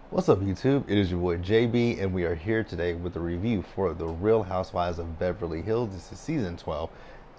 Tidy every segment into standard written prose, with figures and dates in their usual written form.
What's up, YouTube? It is your boy JB, and we are here today with a review for The Real Housewives of Beverly Hills. This is season 12,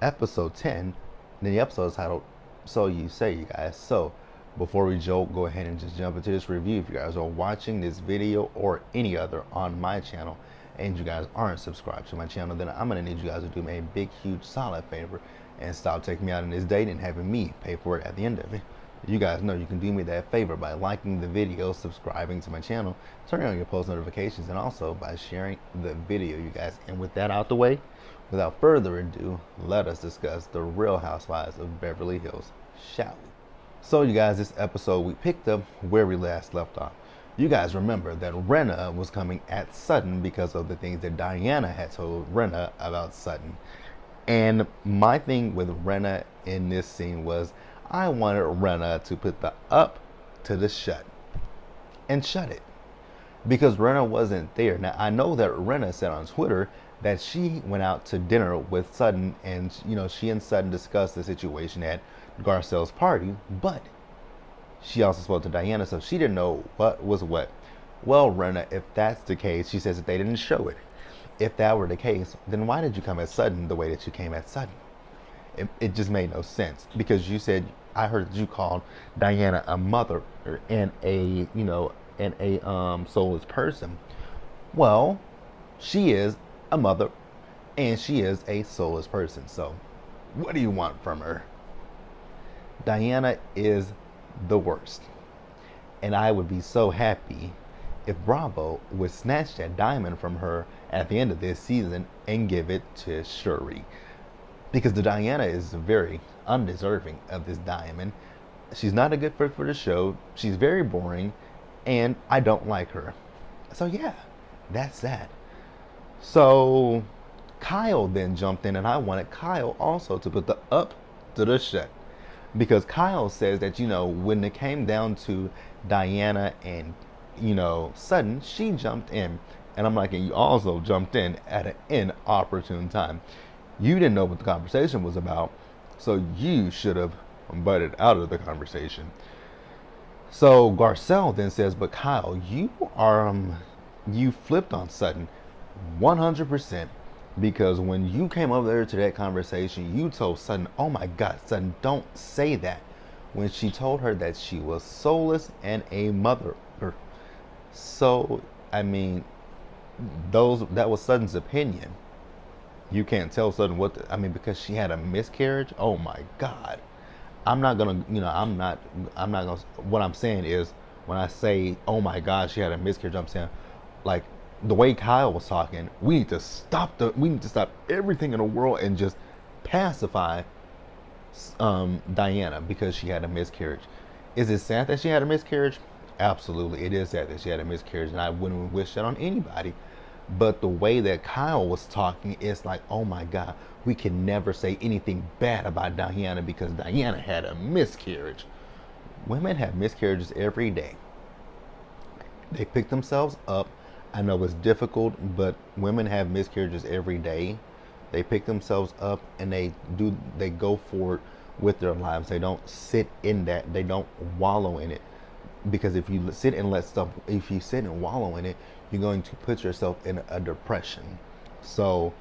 episode 10. And then the episode is titled So You Say, you guys. So, before we go ahead and just jump into this review. If you guys are watching this video or any other on my channel and you guys aren't subscribed to my channel, then I'm going to need you guys to do me a big, huge, solid favor and stop taking me out on this date and having me pay for it at the end of it. You guys know you can do me that favor by liking the video, subscribing to my channel, turning on your post notifications, and also by sharing the video, you guys. And with that out the way, without further ado, let us discuss The Real Housewives of Beverly Hills, shall we? So you guys, this episode we picked up where we last left off. You guys remember that Renna was coming at Sutton because of the things that Diana had told Renna about Sutton. And my thing with Renna in this scene was I wanted Renna to put the up to the shut and shut it because Renna wasn't there. Now, I know that Renna said on Twitter that she went out to dinner with Sutton and, she and Sutton discussed the situation at Garcelle's party, but she also spoke to Diana, so she didn't know what was what. Well, Renna, if that's the case, she says that they didn't show it. If that were the case, then why did you come at Sutton the way that you came at Sutton? It just made no sense because you said I heard that you called Diana a mother and a soulless person. Well, she is a mother and she is a soulless person. So, what do you want from her? Diana is the worst, and I would be so happy if Bravo would snatch that diamond from her at the end of this season and give it to Shuri. Because the Diana is very undeserving of this diamond. She's not a good fit for the show. She's very boring, and I don't like her. So yeah, that's that. So Kyle then jumped in, and I wanted Kyle also to put the up to the shut. Because Kyle says that, when it came down to Diana and, Sutton, she jumped in. And I'm like, and you also jumped in at an inopportune time. You didn't know what the conversation was about, so you should have butted out of the conversation. So Garcelle then says, but Kyle, you flipped on Sutton 100%, because when you came over there to that conversation, you told Sutton, oh my God, Sutton, don't say that. When she told her that she was soulless and a mother. So, that was Sutton's opinion. You can't tell Sutton because she had a miscarriage. Oh my God. I'm not gonna, what I'm saying is when I say, oh my God, she had a miscarriage, I'm saying like the way Kyle was talking, we need to stop everything in the world and just pacify Diana because she had a miscarriage. Is it sad that she had a miscarriage? Absolutely. It is sad that she had a miscarriage, and I wouldn't wish that on anybody. But the way that Kyle was talking, it's like, oh my God, we can never say anything bad about Diana because Diana had a miscarriage. Women have miscarriages every day. They pick themselves up. I know it's difficult, but women have miscarriages every day. They pick themselves up and they go forward with their lives. They don't sit in that. They don't wallow in it. Because if you sit and wallow in it, you're going to put yourself in a depression. So,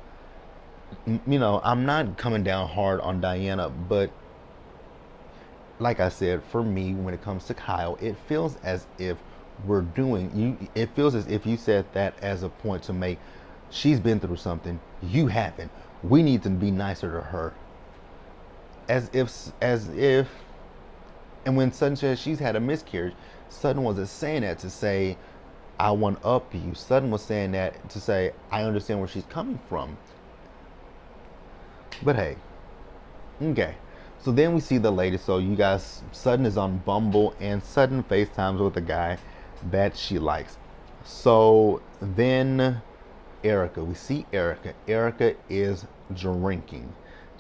I'm not coming down hard on Diana, but like I said, for me, when it comes to Kyle, it feels as if it feels as if you said that as a point to make, she's been through something, you haven't. We need to be nicer to her. As if, and when Sutton says she's had a miscarriage, Sutton wasn't saying that to say, I want up you. Sutton was saying that to say, I understand where she's coming from. But hey, okay. So then we see the latest. So you guys, Sutton is on Bumble and Sutton FaceTimes with a guy that she likes. So then we see Erica. Erica is drinking.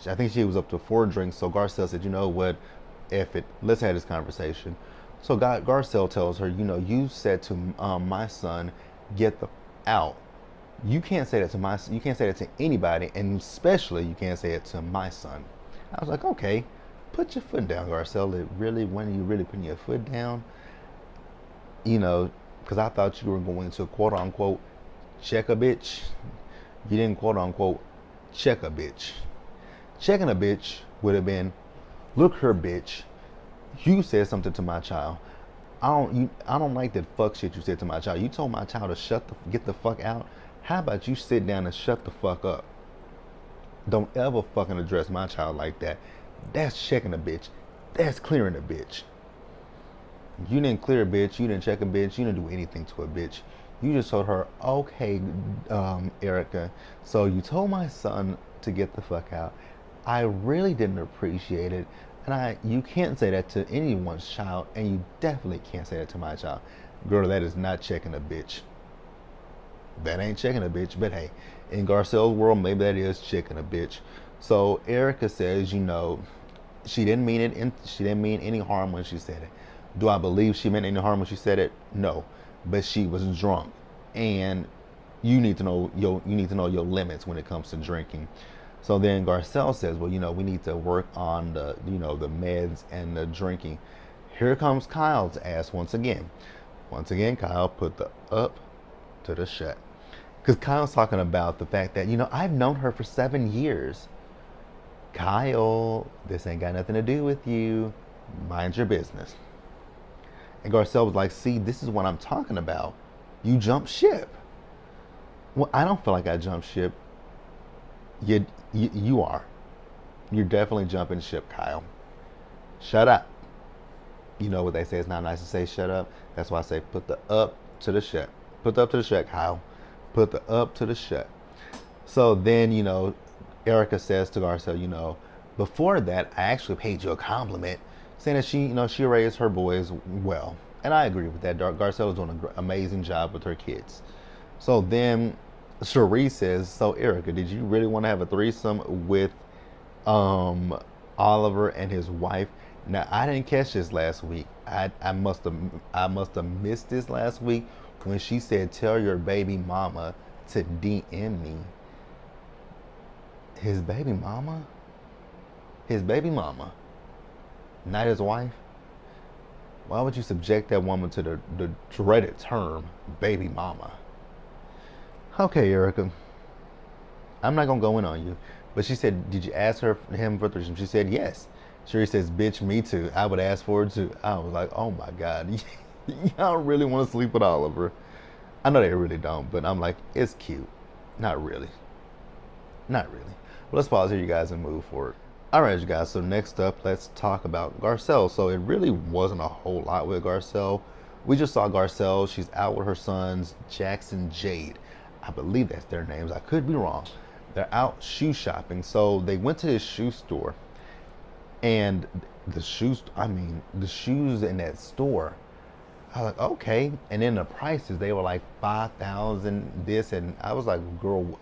I think she was up to 4 drinks. So Garcelle said, you know what, let's have this conversation. So Garcelle tells her, you said to my son, get the out. You can't say that you can't say that to anybody, and especially you can't say it to my son. I was like, okay, put your foot down, Garcelle. When are you really putting your foot down? because I thought you were going to quote unquote check a bitch. You didn't quote unquote check a bitch. Checking a bitch would have been, look her bitch. You said something to my child. I don't like that fuck shit you said to my child. You told my child to get the fuck out. How about you sit down and shut the fuck up? Don't ever fucking address my child like that. That's checking a bitch. That's clearing a bitch. You didn't clear a bitch. You didn't check a bitch. You didn't do anything to a bitch. You just told her, okay, Erica, so you told my son to get the fuck out. I really didn't appreciate it. And you can't say that to anyone's child, and you definitely can't say that to my child. Girl, that is not checking a bitch. That ain't checking a bitch, but hey, in Garcelle's world, maybe that is checking a bitch. So Erica says, she didn't mean it. She didn't mean any harm when she said it. Do I believe she meant any harm when she said it? No, but she was drunk, and you need to know your limits when it comes to drinking. So then Garcelle says, well, we need to work on the meds and the drinking. Here comes Kyle's ass once again. Once again, Kyle put the up to the shut. Because Kyle's talking about the fact that, I've known her for 7 years. Kyle, this ain't got nothing to do with you. Mind your business. And Garcelle was like, see, this is what I'm talking about. You jumped ship. Well, I don't feel like I jumped ship. You are. You're definitely jumping ship, Kyle. Shut up. You know what they say, it's not nice to say shut up. That's why I say put the up to the shut. Put the up to the shut, Kyle. Put the up to the shut. So then, Erica says to Garcelle, before that, I actually paid you a compliment, saying that she raised her boys well. And I agree with that. Garcelle is doing an amazing job with her kids. So then Cherie says, so Erica, did you really want to have a threesome with Oliver and his wife? Now, I didn't catch this last week. I must have missed this last week when she said, tell your baby mama to DM me. His baby mama? His baby mama. Not his wife? Why would you subject that woman to the dreaded term, baby mama? Okay, Erica. I'm not going to go in on you. But she said, did you ask him for threesome? She said, yes. Cherie says, bitch, me too. I would ask for it too. I was like, oh my God. Y'all really want to sleep with Oliver? I know they really don't, but I'm like, it's cute. Not really. Not really. But let's pause here, you guys, and move forward. All right, you guys. So next up, let's talk about Garcelle. So it really wasn't a whole lot with Garcelle. We just saw Garcelle. She's out with her sons, Jackson, Jade. I believe that's their names. I could be wrong. They're out shoe shopping. So they went to this shoe store. And the shoes in that store, I was like, okay. And then the prices, they were like $5,000 this, and I was like, girl,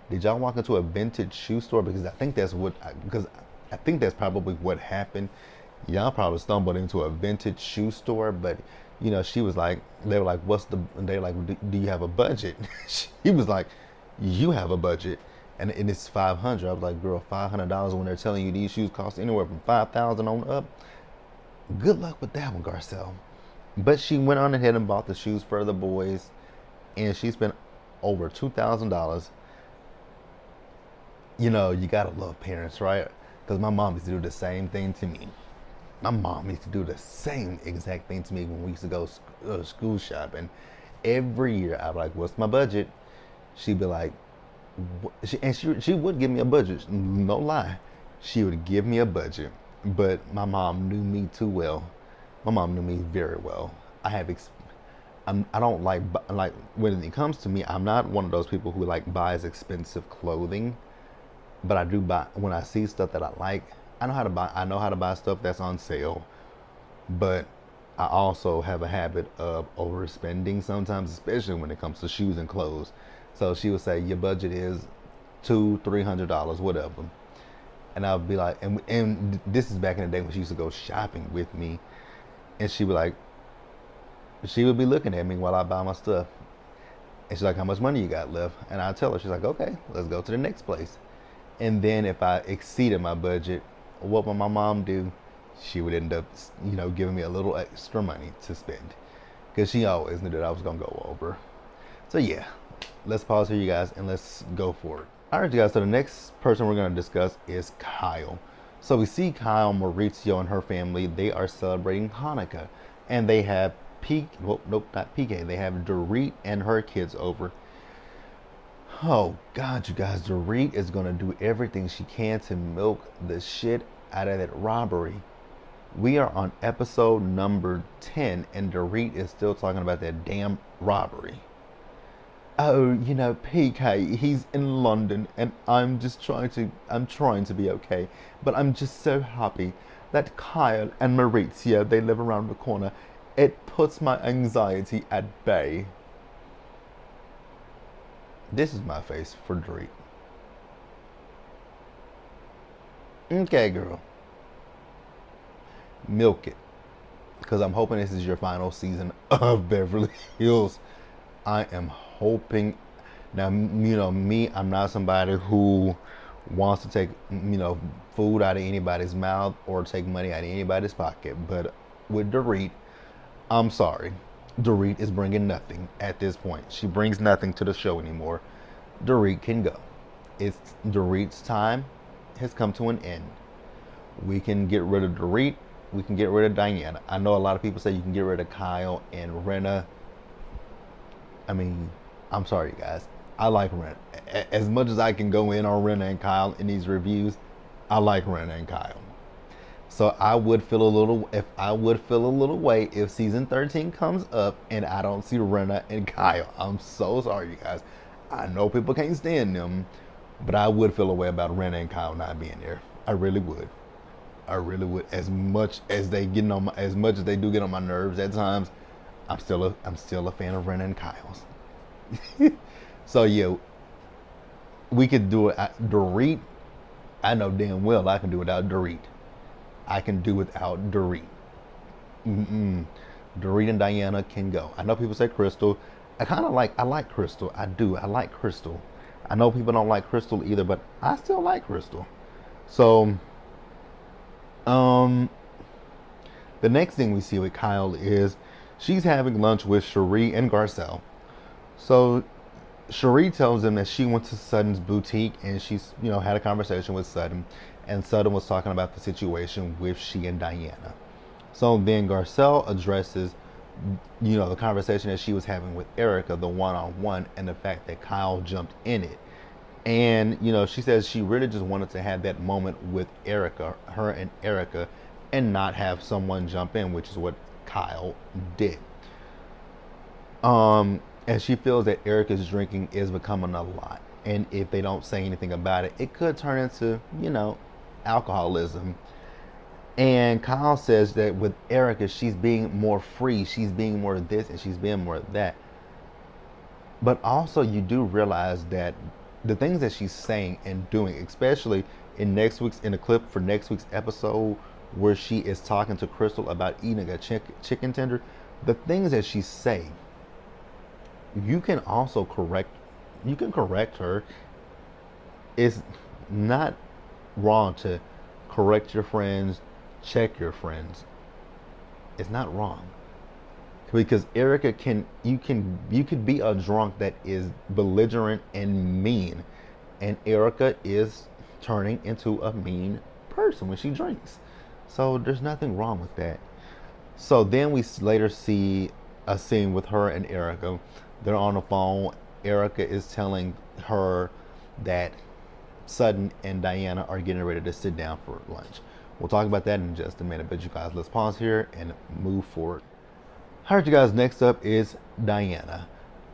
did y'all walk into a vintage shoe store? Because I think that's probably what happened. Y'all probably stumbled into a vintage shoe store, but she was like, they were like, they were like, do you have a budget? She was like, you have a budget. And it's $500. I was like, girl, $500 when they're telling you these shoes cost anywhere from $5,000 on up. Good luck with that one, Garcelle. But she went on ahead and bought the shoes for the boys, and she spent over $2,000. You gotta love parents, right? Because my mom used to do the same thing to me. My mom used to do the same exact thing to me when we used to go school shopping. Every year, I'd be like, what's my budget? She'd be like, she would give me a budget. No lie. She would give me a budget. But my mom knew me too well. My mom knew me very well. I don't like when it comes to me, I'm not one of those people who buys expensive clothing. But I do buy when I see stuff that I like. I know how to buy stuff that's on sale. But I also have a habit of overspending sometimes, especially when it comes to shoes and clothes. So she would say, your budget is $200-$300, whatever. And I would be like, and this is back in the day when she used to go shopping with me. And she would be looking at me while I buy my stuff. And she's like, how much money you got left? And I tell her, she's like, okay, let's go to the next place. And then if I exceeded my budget, what would my mom do? She would end up, giving me a little extra money to spend. because she always knew that I was gonna go over. So yeah, let's pause here, you guys, and let's go for it. All right, you guys. So the next person we're gonna discuss is Kyle. So we see Kyle, Maurizio, and her family. They are celebrating Hanukkah, and they have well, nope, not PK. They have Dorit and her kids over. Oh God, you guys, Dorit is gonna do everything she can to milk the shit out of that robbery. We are on episode number 10, and Dorit is still talking about that damn robbery. Oh, PK, he's in London, and I'm trying to be okay, but I'm just so happy that Kyle and Maurizio, they live around the corner. It puts my anxiety at bay. This is my face for Dorit. Okay, girl. Milk it. Because I'm hoping this is your final season of Beverly Hills. I am hoping. Now, me, I'm not somebody who wants to take, food out of anybody's mouth or take money out of anybody's pocket. But with Dorit, I'm sorry. Dorit is bringing nothing at this point. She brings nothing to the show anymore. Dorit can go. It's Dorit's time has come to an end. We can get rid of Dorit. We can get rid of Diana. I know a lot of people say you can get rid of Kyle and Renna. I mean, I'm sorry, you guys. I like Renna. As much as I can go in on Renna and Kyle in these reviews, I like Renna and Kyle. So I would feel a little way if season 13 comes up and I don't see Renna and Kyle. I'm so sorry, you guys. I know people can't stand them, but I would feel a way about Renna and Kyle not being there. I really would. I really would. As much as they do get on my nerves at times, I'm still a fan of Renna and Kyle's. So yeah, we could do it. Dorit, I know damn well I can do without Dorit. I can do without Dorit. Dorit and Diana can go. I know people say Crystal. I like Crystal. I do. I like Crystal. I know people don't like Crystal either, but I still like Crystal. So, the next thing we see with Kyle is she's having lunch with Cherie and Garcelle. So Cherie tells them that she went to Sutton's boutique and she's, had a conversation with Sutton, and Sutton was talking about the situation with she and Diana. So then Garcelle addresses, the conversation that she was having with Erica, the one-on-one, and the fact that Kyle jumped in it. And, she says she really just wanted to have that moment with Erica, her and Erica, and not have someone jump in, which is what Kyle did. And she feels that Erica's drinking is becoming a lot. And if they don't say anything about it, it could turn into, alcoholism. And Kyle says that with Erica, she's being more free. She's being more this and she's being more that. But also you do realize that the things that she's saying and doing, especially in the clip for next week's episode where she is talking to Crystal about eating a chicken tender, the things that she's saying, you can correct her. It's not wrong to correct your friends, check your friends. It's not wrong. Because Erica you could be a drunk that is belligerent and mean, and Erica is turning into a mean person when she drinks. So there's nothing wrong with that. So then we later see a scene with her and Erica. They're on the phone. Erica is telling her that Sutton and Diana are getting ready to sit down for lunch. We'll talk about that in just a minute, but you guys, let's pause here and move forward. All right, you guys, next up is Diana.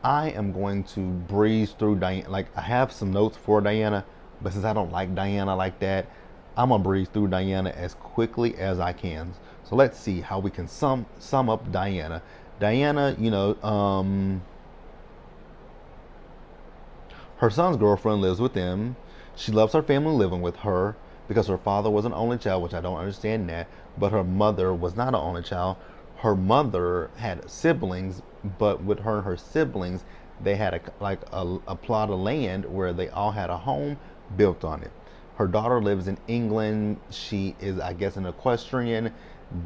I am going to breeze through Diana. Like, I have some notes for Diana, but since I don't like Diana like that, I'm gonna breeze through Diana as quickly as I can. So let's see how we can sum up Diana. Diana, her son's girlfriend lives with them. She loves her family living with her because her father was an only child, which I don't understand that, but her mother was not an only child. Her mother had siblings, but with her and her siblings, they had a plot of land where they all had a home built on it. Her daughter lives in England. She is, I guess, an equestrian.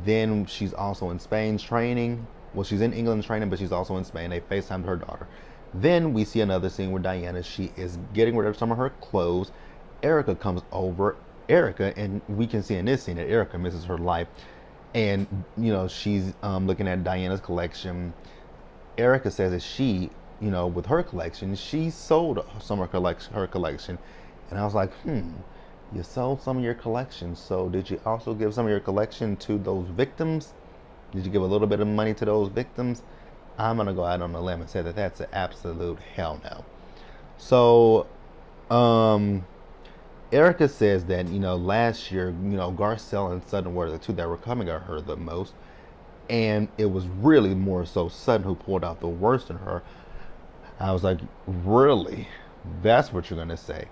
Then she's also in Spain training. well, she's in England training, but she's also in Spain. They FaceTimed her daughter. Then we see another scene where Diana, she is getting rid of some of her clothes. Erica comes over. Erica, and we can see in this scene that Erica misses her life. And, she's looking at Diana's collection. Erica says that she, with her collection, she sold some of her collection. And I was like, you sold some of your collection. So did you also give some of your collection to those victims? Did you give a little bit of money to those victims? I'm going to go out on a limb and say that that's an absolute hell no. So, Erica says that, last year, Garcelle and Sutton were the two that were coming at her the most. And it was really more so Sutton who pulled out the worst in her. I was like, really? That's what you're going to say?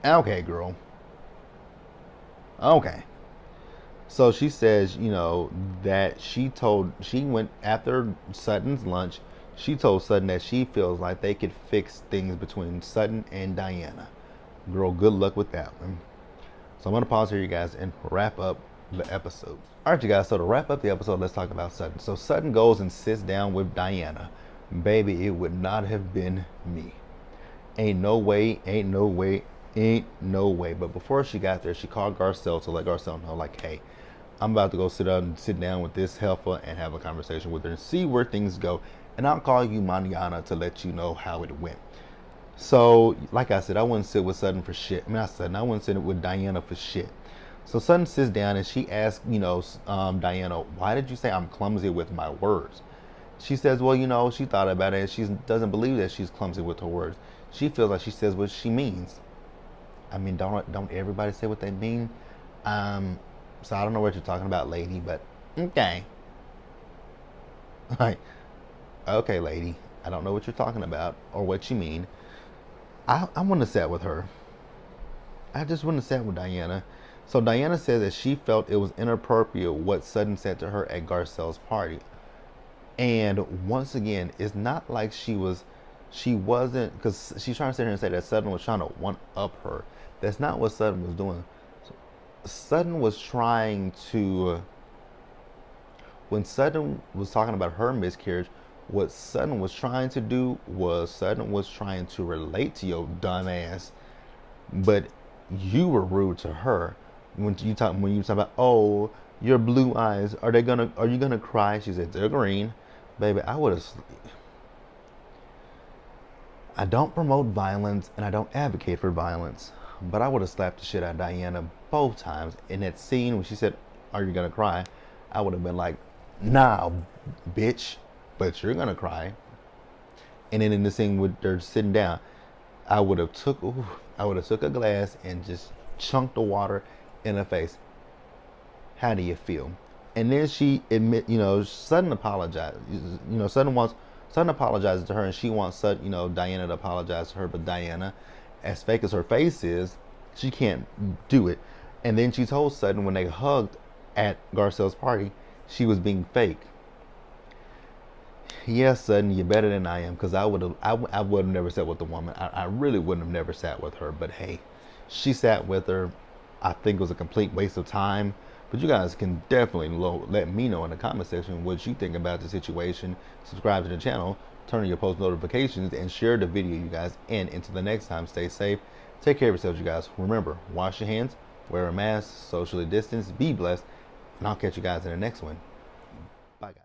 Okay, girl. Okay. So she says, that she went after Sutton's lunch. She told Sutton that she feels like they could fix things between Sutton and Diana. Girl, good luck with that one. So I'm going to pause here, you guys, and wrap up the episode. All right, you guys, so to wrap up the episode, let's talk about Sutton. So Sutton goes and sits down with Diana. Baby, it would not have been me. Ain't no way, ain't no way, ain't no way. But before she got there, she called Garcelle to let Garcelle know, like, hey, I'm about to go sit down with this heifer and have a conversation with her and see where things go. And I'll call you mañana to let you know how it went. So, like I said, I wouldn't sit with Sutton for shit. I mean, not Sutton. I wouldn't sit with Diana for shit. So Sutton sits down and she asks, Diana, why did you say I'm clumsy with my words? She says, well, she thought about it and she doesn't believe that she's clumsy with her words. She feels like she says what she means. I mean, don't everybody say what they mean? So I don't know what you're talking about, lady, but okay. Like, okay, lady. I don't know what you're talking about or what you mean. I wouldn't have sat with her. I just wouldn't have sat with Diana. So Diana said that she felt it was inappropriate what Sutton said to her at Garcelle's party. And once again, it's not like she wasn't, because she's trying to sit here and say that Sutton was trying to one up her. That's not what Sutton was doing. Sutton was trying to, when Sutton was talking about her miscarriage, what Sutton was trying to do was Sutton was trying to relate to your dumb ass, but you were rude to her when you talk about, oh, your blue eyes, are you gonna cry? She said they're green. Baby, I don't promote violence and I don't advocate for violence, but I would have slapped the shit out of Diana both times. In that scene when she said, are you gonna cry? I would have been like, nah, bitch, but you're gonna cry. And then in the scene with her sitting down, I would have took a glass and just chunked the water in her face. How do you feel? And then she Sutton apologized. Sutton apologizes to her, and she wants Diana to apologize to her. But Diana, as fake as her face is, she can't do it. And then she told Sutton when they hugged at Garcelle's party, she was being fake. Yes, Sutton, you're better than I am, because I would have never sat with the woman. I really wouldn't have never sat with her. But hey, she sat with her. I think it was a complete waste of time. But you guys can definitely let me know in the comment section what you think about the situation. Subscribe to the channel, turn on your post notifications, and share the video, you guys. And until the next time, stay safe. Take care of yourselves, you guys. Remember, wash your hands, wear a mask, socially distance, be blessed, and I'll catch you guys in the next one. Bye, guys.